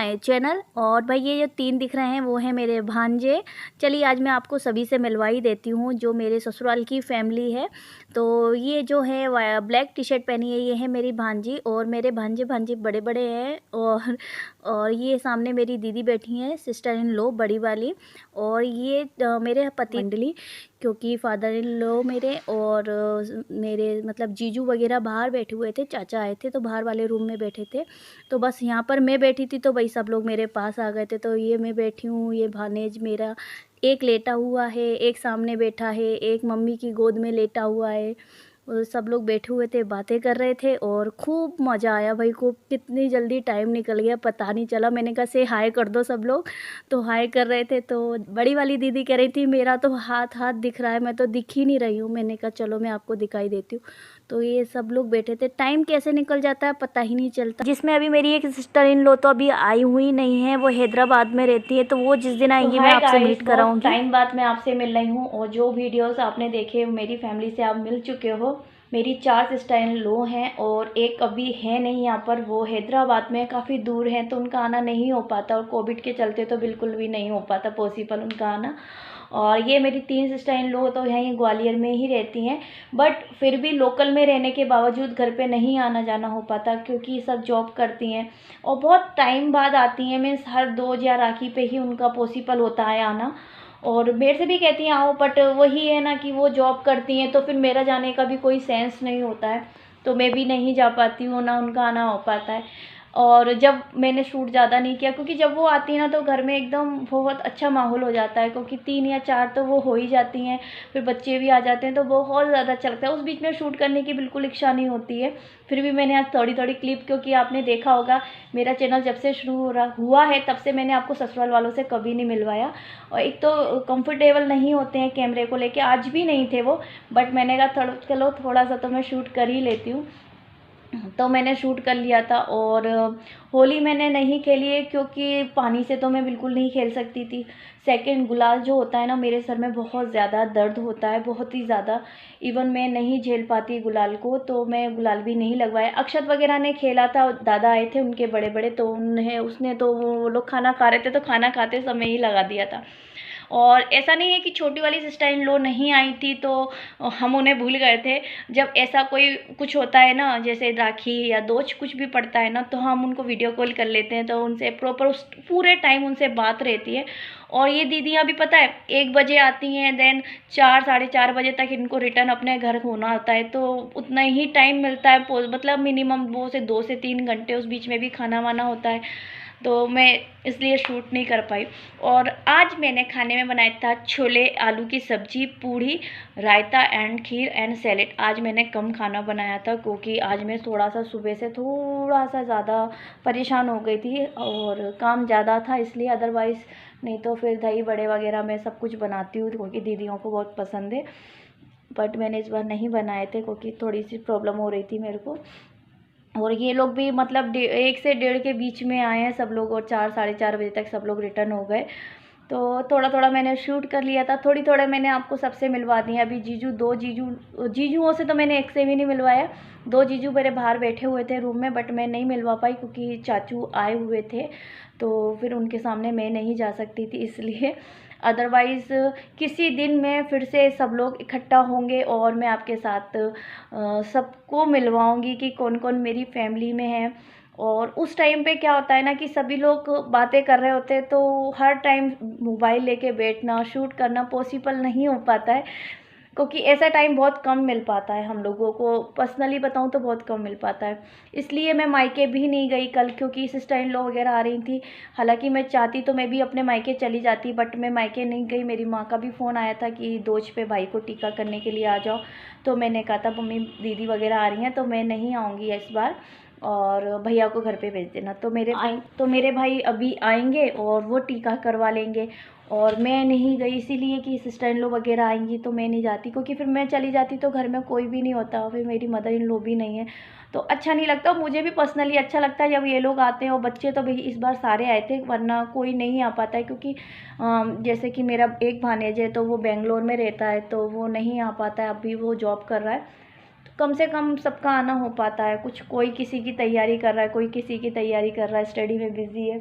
My channel. और भाई ये जो 3 दिख रहे हैं वो हैं मेरे भांजे। चलिए आज मैं आपको सभी से मिलवा ही देती हूँ जो मेरे ससुराल की फैमिली है। तो ये जो है ब्लैक टी शर्ट पहनी है ये है मेरी भांजी, और मेरे भांजे भांजी बड़े बड़े हैं। और ये सामने मेरी दीदी बैठी हैं, सिस्टर इन लो बड़ी वाली। और ये मेरे पति मंडली, क्योंकि फादर इन लॉ मेरे और मेरे मतलब जीजू वगैरह बाहर बैठे हुए थे, चाचा आए थे तो बाहर वाले रूम में बैठे थे। तो बस यहाँ पर मैं बैठी थी तो भाई सब लोग मेरे पास आ गए थे। तो ये मैं बैठी हूँ, ये भानेज मेरा एक लेटा हुआ है, एक सामने बैठा है, एक मम्मी की गोद में लेटा हुआ है। और सब लोग बैठे हुए थे, बातें कर रहे थे और खूब मज़ा आया भाई को। कितनी जल्दी टाइम निकल गया पता नहीं चला। मैंने कहा से हाय कर दो सब लोग, तो हाय कर रहे थे। तो बड़ी वाली दीदी कह रही थी मेरा तो हाथ हाथ दिख रहा है, मैं तो दिख ही नहीं रही हूँ। मैंने कहा चलो मैं आपको दिखाई देती हूँ। तो ये सब लोग बैठे थे, टाइम कैसे निकल जाता है पता ही नहीं चलता। जिसमें अभी मेरी एक सिस्टर इन लो तो अभी आई हुई नहीं है, वो हैदराबाद में रहती है, तो वो जिस दिन आएंगी मैं आपसे मीट कराऊंगी। टाइम बाद मैं आपसे मिल रही हूँ, और जो वीडियोस आपने देखे मेरी फैमिली से आप मिल चुके हो। मेरी 4 सिस्टर इन लो हैं और एक अभी है नहीं यहाँ पर, वो हैदराबाद में काफ़ी दूर हैं तो उनका आना नहीं हो पाता, और कोविड के चलते तो बिल्कुल भी नहीं हो पाता पॉसिबल उनका आना। और ये मेरी 3 सिस्टर इन लो तो यहीं ग्वालियर में ही रहती हैं, बट फिर भी लोकल में रहने के बावजूद घर पे नहीं आना जाना हो पाता क्योंकि सब जॉब करती हैं और बहुत टाइम बाद आती हैं। मीन्स हर 2 या राखी पे ही उनका पॉसिबल होता है आना। और मेरे से भी कहती हैं आओ, बट वही है ना कि वो जॉब करती हैं तो फिर मेरा जाने का भी कोई सेंस नहीं होता है, तो मैं भी नहीं जा पाती हूँ, ना उनका आना हो पाता है। और जब मैंने शूट ज़्यादा नहीं किया क्योंकि जब वो आती है ना तो घर में एकदम बहुत अच्छा माहौल हो जाता है, क्योंकि 3 या 4 तो वो हो ही जाती हैं, फिर बच्चे भी आ जाते हैं तो बहुत ज़्यादा अच्छा लगता है। उस बीच में शूट करने की बिल्कुल इच्छा नहीं होती है। फिर भी मैंने आज थोड़ी थोड़ी क्लिप, क्योंकि आपने देखा होगा मेरा चैनल जब से शुरू हुआ है तब से मैंने आपको ससुराल वालों से कभी नहीं मिलवाया। और एक तो कंफर्टेबल नहीं होते हैं कैमरे को लेके, आज भी नहीं थे वो, बट मैंने कहा चलो थोड़ा सा तो मैं शूट कर ही लेती हूँ। तो मैंने शूट कर लिया था। और होली मैंने नहीं खेली है क्योंकि पानी से तो मैं बिल्कुल नहीं खेल सकती थी। सेकंड, गुलाल जो होता है ना मेरे सर में बहुत ज़्यादा दर्द होता है, बहुत ही ज़्यादा। इवन मैं नहीं झेल पाती गुलाल को, तो मैं गुलाल भी नहीं लगवाया। अक्षत वगैरह ने खेला था, दादा आए थे उनके बड़े बड़े, तो उसने तो वो लोग खाना खा रहे थे तो खाना खाते समय ही लगा दिया था। और ऐसा नहीं है कि छोटी वाली सिस्टर इन लॉ नहीं आई थी तो हम उन्हें भूल गए थे। जब ऐसा कोई कुछ होता है ना, जैसे राखी या दोज कुछ भी पड़ता है ना, तो हम उनको वीडियो कॉल कर लेते हैं, तो उनसे प्रॉपर उस पूरे टाइम उनसे बात रहती है। और ये दीदियाँ भी पता है 1 बजे आती हैं, देन 4 साढ़े 4 बजे तक इनको रिटर्न अपने घर होना होता है, तो उतना ही टाइम मिलता है, मतलब मिनिमम 2 से 3 घंटे, उस बीच में भी खाना वाना होता है, तो मैं इसलिए शूट नहीं कर पाई। और आज मैंने खाने में बनाया था छोले आलू की सब्जी, पूड़ी, रायता एंड खीर एंड सैलेड। आज मैंने कम खाना बनाया था क्योंकि आज मैं थोड़ा सा सुबह से थोड़ा सा ज़्यादा परेशान हो गई थी और काम ज़्यादा था इसलिए, अदरवाइज़ नहीं तो फिर दही बड़े वगैरह मैं सब कुछ बनाती हूँ क्योंकि दीदियों को बहुत पसंद है। बट मैंने इस बार नहीं बनाए थे क्योंकि थोड़ी सी प्रॉब्लम हो रही थी मेरे को। और ये लोग भी मतलब 1 से 1:30 के बीच में आए हैं सब लोग, और 4 साढ़े 4 बजे तक सब लोग रिटर्न हो गए। तो थोड़ा थोड़ा मैंने शूट कर लिया था, थोड़ी थोड़े मैंने आपको सबसे मिलवा दिए। अभी जीजुओं से तो मैंने एक से भी नहीं मिलवाया। 2 जीजू मेरे बाहर बैठे हुए थे रूम में, बट मैं नहीं मिलवा पाई क्योंकि चाचू आए हुए थे, तो फिर उनके सामने मैं नहीं जा सकती थी इसलिए। अदरवाइज़ किसी दिन में फिर से सब लोग इकट्ठा होंगे और मैं आपके साथ सबको मिलवाऊंगी कि कौन कौन मेरी फैमिली में है। और उस टाइम पे क्या होता है ना कि सभी लोग बातें कर रहे होते हैं, तो हर टाइम मोबाइल लेके बैठना शूट करना पॉसिबल नहीं हो पाता है, क्योंकि ऐसा टाइम बहुत कम मिल पाता है हम लोगों को। पर्सनली बताऊं तो बहुत कम मिल पाता है, इसलिए मैं मायके भी नहीं गई कल, क्योंकि सिस्टर इन लॉ वगैरह आ रही थी। हालांकि मैं चाहती तो मैं भी अपने मायके चली जाती, बट मैं मायके नहीं गई। मेरी माँ का भी फ़ोन आया था कि दोज पे भाई को टीका करने के लिए आ जाओ, तो मैंने कहा था मम्मी दीदी वगैरह आ रही हैं तो मैं नहीं आऊँगी इस बार, और भैया को घर पे भेज देना। तो मेरे भाई अभी आएंगे और वो टीका करवा लेंगे। और मैं नहीं गई इसीलिए कि सिस्टर इन लॉ वगैरह आएंगी तो मैं नहीं जाती, क्योंकि फिर मैं चली जाती तो घर में कोई भी नहीं होता, फिर मेरी मदर इन लॉ भी नहीं है तो अच्छा नहीं लगता। मुझे भी पर्सनली अच्छा लगता है जब ये लोग आते हैं, और बच्चे तो भाई इस बार सारे आए थे, वरना कोई नहीं आ पाता है, क्योंकि जैसे कि मेरा एक भानेज है तो वो बेंगलोर में रहता है तो वो नहीं आ पाता है, अभी वो जॉब कर रहा है, तो कम से कम सबका आना हो पाता है। कुछ कोई किसी की तैयारी कर रहा है, कोई किसी की तैयारी कर रहा है, स्टडी में बिजी है,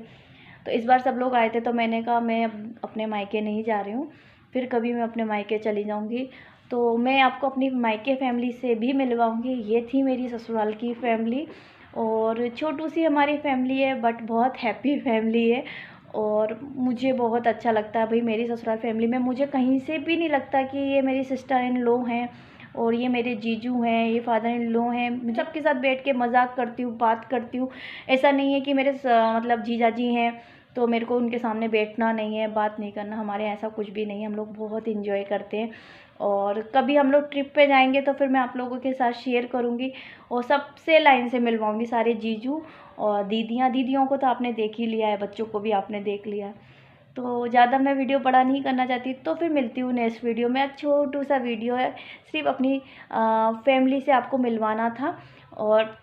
तो इस बार सब लोग आए थे तो मैंने कहा मैं अपने मायके नहीं जा रही हूँ, फिर कभी मैं अपने मायके चली जाऊँगी। तो मैं आपको अपनी मायके फैमिली से भी मिलवाऊँगी। ये थी मेरी ससुराल की फैमिली, और छोटू सी हमारी फैमिली है बट बहुत हैप्पी फैमिली है। और मुझे बहुत अच्छा लगता है भाई मेरी ससुराल फैमिली में, मुझे कहीं से भी नहीं लगता कि ये मेरी सिस्टर इन लॉ हैं और ये मेरे जीजू हैं, ये फादर इन लॉ हैं। मैं सबके साथ बैठ के मजाक करती हूँ, बात करती हूँ। ऐसा नहीं है कि मेरे मतलब जीजा जी हैं तो मेरे को उनके सामने बैठना नहीं है, बात नहीं करना, हमारे ऐसा कुछ भी नहीं है। हम लोग बहुत इन्जॉय करते हैं। और कभी हम लोग ट्रिप पे जाएंगे तो फिर मैं आप लोगों के साथ शेयर करूँगी और सबसे लाइन से मिलवाऊँगी, सारे जीजू और दीदियों को तो आपने देख ही लिया है, बच्चों को भी आपने देख लिया है। तो ज़्यादा मैं वीडियो बड़ा नहीं करना चाहती, तो फिर मिलती हूँ नेक्स्ट वीडियो में। छोटू सा वीडियो है, सिर्फ अपनी फैमिली से आपको मिलवाना था। और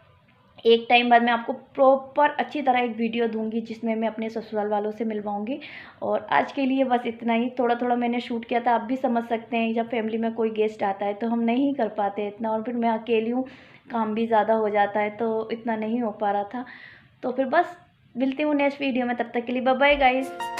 एक टाइम बाद मैं आपको प्रॉपर अच्छी तरह एक वीडियो दूंगी जिसमें मैं अपने ससुराल वालों से मिलवाऊंगी। और आज के लिए बस इतना ही, थोड़ा थोड़ा मैंने शूट किया था। आप भी समझ सकते हैं जब फैमिली में कोई गेस्ट आता है तो हम नहीं कर पाते इतना, और फिर मैं अकेली हूँ, काम भी ज़्यादा हो जाता है तो इतना नहीं हो पा रहा था। तो फिर बस मिलती हूँ नेक्स्ट वीडियो में, तब तक के लिए बाय बाय गाइस।